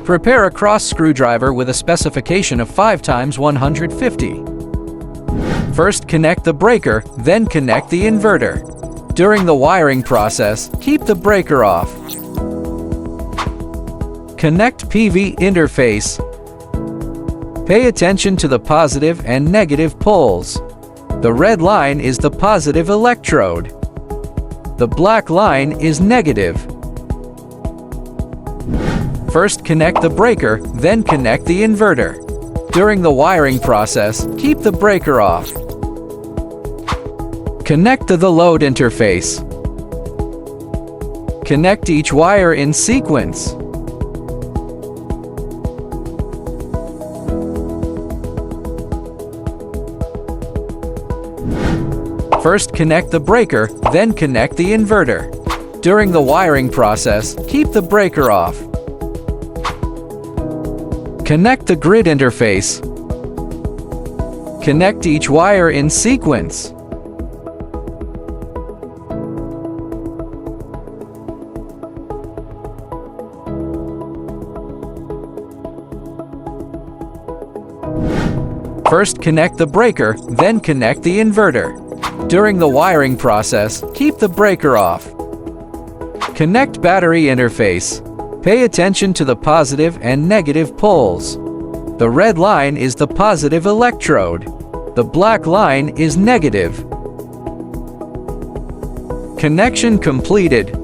Prepare a cross screwdriver with a specification of 5 times 150. First connect the breaker, then connect the inverter. During the wiring process, keep the breaker off. Connect PV interface. Pay attention to the positive and negative poles. The red line is the positive electrode. The black line is negative. First connect the breaker, then connect the inverter. During the wiring process, keep the breaker off. Connect to the load interface. Connect each wire in sequence. First connect the breaker, then connect the inverter. During the wiring process, keep the breaker off. Connect the grid interface. Connect each wire in sequence. First connect the breaker, then connect the inverter. During the wiring process, keep the breaker off. Connect battery interface. Pay attention to the positive and negative poles. The red line is the positive electrode. The black line is negative. Connection completed.